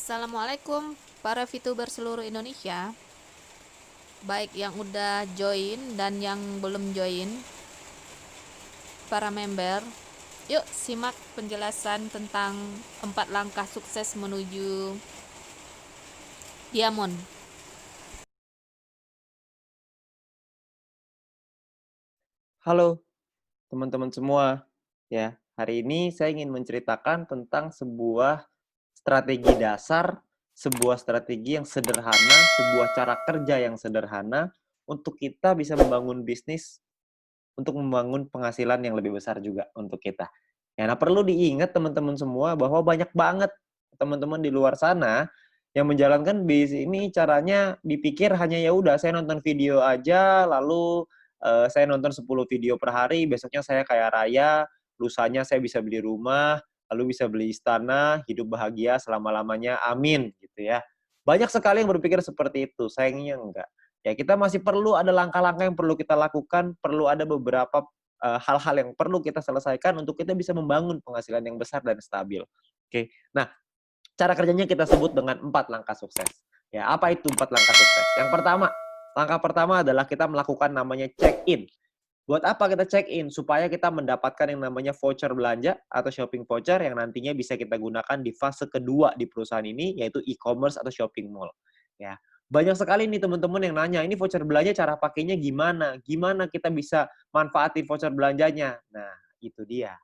Assalamualaikum para VTuber seluruh Indonesia, baik yang udah join dan yang belum join, para member. Yuk simak penjelasan tentang 4 langkah sukses menuju Diamond. Halo teman-teman semua, ya. Hari ini saya ingin menceritakan tentang sebuah strategi dasar, sebuah strategi yang sederhana, sebuah cara kerja yang sederhana untuk kita bisa membangun bisnis, untuk membangun penghasilan yang lebih besar juga untuk kita. Ya, nah perlu diingat teman-teman semua bahwa banyak banget teman-teman di luar sana yang menjalankan bisnis ini caranya dipikir hanya ya udah saya nonton video aja lalu saya nonton 10 video per hari, besoknya saya kaya raya, lusanya saya bisa beli rumah, lalu bisa beli istana, hidup bahagia selama-lamanya, amin gitu ya. Banyak sekali yang berpikir seperti itu, sayangnya enggak. Ya kita masih perlu ada langkah-langkah yang perlu kita lakukan, perlu ada beberapa hal-hal yang perlu kita selesaikan untuk kita bisa membangun penghasilan yang besar dan stabil. Oke. Nah, cara kerjanya kita sebut dengan 4 langkah sukses. Ya, apa itu 4 langkah sukses? Yang pertama, langkah pertama adalah kita melakukan namanya check-in. Buat apa kita check-in? Supaya kita mendapatkan yang namanya voucher belanja atau shopping voucher yang nantinya bisa kita gunakan di fase kedua di perusahaan ini, yaitu e-commerce atau shopping mall. Ya, banyak sekali nih teman-teman yang nanya, ini voucher belanja cara pakainya gimana? Gimana kita bisa manfaatin voucher belanjanya? Nah, itu dia.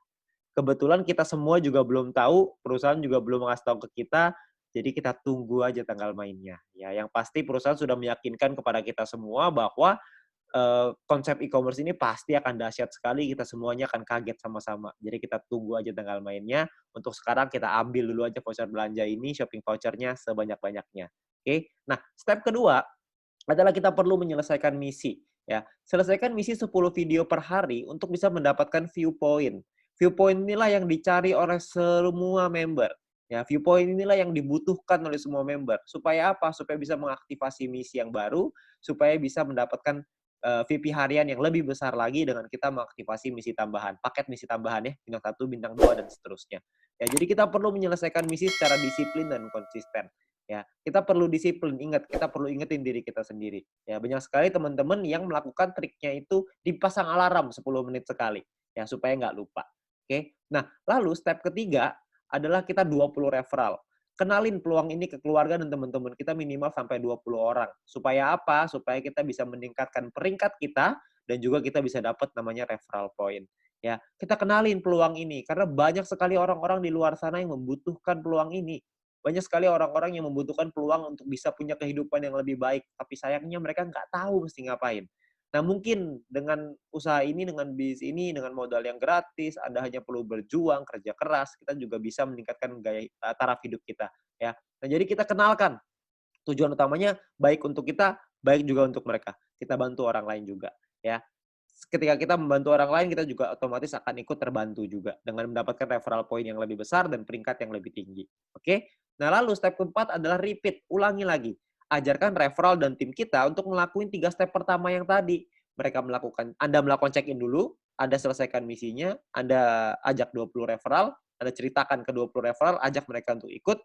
Kebetulan kita semua juga belum tahu, perusahaan juga belum ngasih tahu ke kita, jadi kita tunggu aja tanggal mainnya. Ya, yang pasti perusahaan sudah meyakinkan kepada kita semua bahwa konsep e-commerce ini pasti akan dahsyat sekali, kita semuanya akan kaget sama-sama. Jadi kita tunggu aja tanggal mainnya, untuk sekarang kita ambil dulu aja voucher belanja ini, shopping vouchernya sebanyak-banyaknya. Oke. Nah, step kedua adalah kita perlu menyelesaikan misi. Ya, selesaikan misi 10 video per hari untuk bisa mendapatkan view point. View point inilah yang dicari oleh semua member. Ya, view point inilah yang dibutuhkan oleh semua member. Supaya apa? Supaya bisa mengaktifasi misi yang baru, supaya bisa mendapatkan VP harian yang lebih besar lagi dengan kita mengaktifasi misi tambahan, paket misi tambahan ya, bintang 1, bintang 2 dan seterusnya. Ya, jadi kita perlu menyelesaikan misi secara disiplin dan konsisten. Ya, kita perlu disiplin, ingat, kita perlu ingetin diri kita sendiri. Ya, banyak sekali teman-teman yang melakukan triknya itu dipasang alarm 10 menit sekali, ya, supaya nggak lupa. Oke. Nah, lalu step ketiga adalah kita 20 referral. Kenalin peluang ini ke keluarga dan teman-teman kita minimal sampai 20 orang. Supaya apa? Supaya kita bisa meningkatkan peringkat kita dan juga kita bisa dapat namanya referral point. Ya, kita kenalin peluang ini karena banyak sekali orang-orang di luar sana yang membutuhkan peluang ini. Banyak sekali orang-orang yang membutuhkan peluang untuk bisa punya kehidupan yang lebih baik, tapi sayangnya mereka nggak tahu mesti ngapain. Nah, mungkin dengan usaha ini, dengan bisnis ini, dengan modal yang gratis, Anda hanya perlu berjuang, kerja keras, kita juga bisa meningkatkan taraf hidup kita, ya. Nah, jadi kita kenalkan tujuan utamanya baik untuk kita, baik juga untuk mereka. Kita bantu orang lain juga, ya. Ketika kita membantu orang lain, kita juga otomatis akan ikut terbantu juga dengan mendapatkan referral point yang lebih besar dan peringkat yang lebih tinggi. Oke? Nah, lalu step keempat adalah repeat, ulangi lagi. Ajarkan referral dan tim kita untuk ngelakuin 3 step pertama yang tadi. Anda melakukan check-in dulu, Anda selesaikan misinya, Anda ajak 20 referral, Anda ceritakan ke 20 referral, ajak mereka untuk ikut,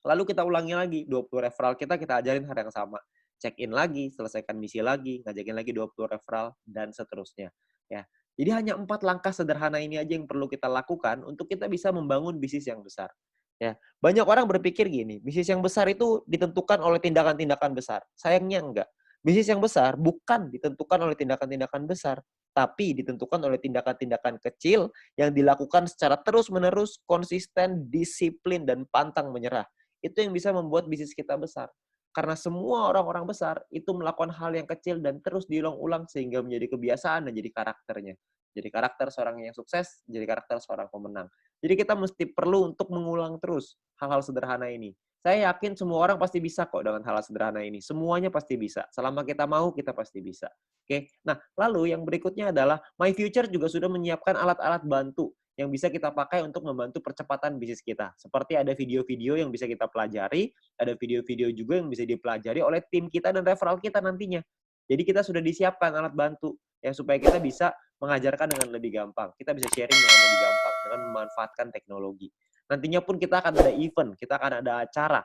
lalu kita ulangi lagi, 20 referral kita ajarin hal yang sama. Check-in lagi, selesaikan misi lagi, ngajakin lagi 20 referral, dan seterusnya. Ya. Jadi hanya 4 langkah sederhana ini aja yang perlu kita lakukan untuk kita bisa membangun bisnis yang besar. Ya. Banyak orang berpikir gini, bisnis yang besar itu ditentukan oleh tindakan-tindakan besar. Sayangnya enggak. Bisnis yang besar bukan ditentukan oleh tindakan-tindakan besar, tapi ditentukan oleh tindakan-tindakan kecil yang dilakukan secara terus-menerus, konsisten, disiplin, dan pantang menyerah. Itu yang bisa membuat bisnis kita besar. Karena semua orang-orang besar itu melakukan hal yang kecil dan terus diulang-ulang sehingga menjadi kebiasaan dan jadi karakternya. Jadi karakter seorang yang sukses, jadi karakter seorang pemenang. Jadi kita mesti perlu untuk mengulang terus hal-hal sederhana ini. Saya yakin semua orang pasti bisa kok dengan hal sederhana ini. Semuanya pasti bisa. Selama kita mau, kita pasti bisa. Oke. Nah, lalu yang berikutnya adalah My Future juga sudah menyiapkan alat-alat bantu yang bisa kita pakai untuk membantu percepatan bisnis kita. Seperti ada video-video yang bisa kita pelajari, ada video-video juga yang bisa dipelajari oleh tim kita dan referral kita nantinya. Jadi kita sudah disiapkan alat bantu yang supaya kita bisa mengajarkan dengan lebih gampang. Kita bisa sharing dengan lebih gampang dengan memanfaatkan teknologi. Nantinya pun kita akan ada event, kita akan ada acara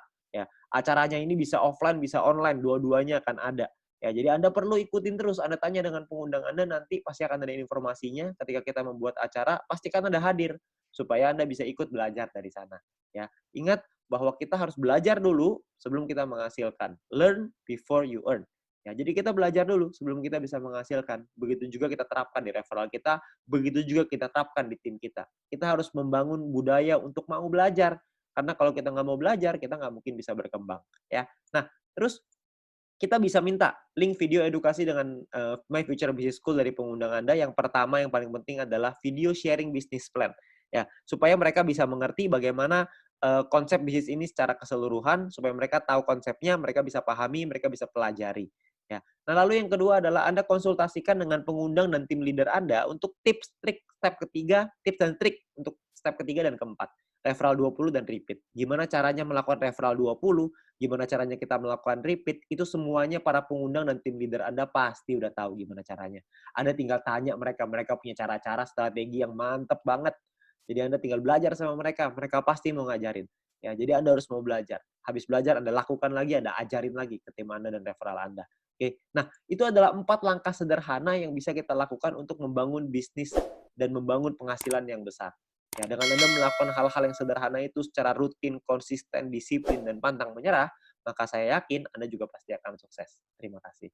Acaranya ini bisa offline, bisa online, dua-duanya akan ada. Ya, jadi Anda perlu ikutin terus. Anda tanya dengan pengundang Anda, nanti pasti akan ada informasinya. Ketika kita membuat acara, pastikan Anda hadir supaya Anda bisa ikut belajar dari sana. Ya, ingat bahwa kita harus belajar dulu sebelum kita menghasilkan. Learn before you earn. Ya, jadi kita belajar dulu sebelum kita bisa menghasilkan. Begitu juga kita terapkan di referral kita, begitu juga kita terapkan di tim kita. Kita harus membangun budaya untuk mau belajar. Karena kalau kita nggak mau belajar, kita nggak mungkin bisa berkembang. Ya. Nah, terus kita bisa minta link video edukasi dengan My Future Business School dari pengundang Anda. Yang pertama, yang paling penting adalah video sharing business plan. Ya, supaya mereka bisa mengerti bagaimana konsep bisnis ini secara keseluruhan, supaya mereka tahu konsepnya, mereka bisa pahami, mereka bisa pelajari. Ya. Nah, lalu yang kedua adalah Anda konsultasikan dengan pengundang dan tim leader Anda untuk tips, trik, step ketiga, tips dan trik untuk step ketiga dan keempat. Referral 20 dan repeat. Gimana caranya melakukan referral 20, gimana caranya kita melakukan repeat, itu semuanya para pengundang dan tim leader Anda pasti udah tahu gimana caranya. Anda tinggal tanya mereka, mereka punya cara-cara strategi yang mantep banget. Jadi Anda tinggal belajar sama mereka, mereka pasti mau ngajarin. Ya, jadi Anda harus mau belajar. Habis belajar Anda lakukan lagi, Anda ajarin lagi ke tim Anda dan referral Anda. Oke. Nah, itu adalah 4 langkah sederhana yang bisa kita lakukan untuk membangun bisnis dan membangun penghasilan yang besar. Ya, dengan Anda melakukan hal-hal yang sederhana itu secara rutin, konsisten, disiplin, dan pantang menyerah, maka saya yakin Anda juga pasti akan sukses. Terima kasih.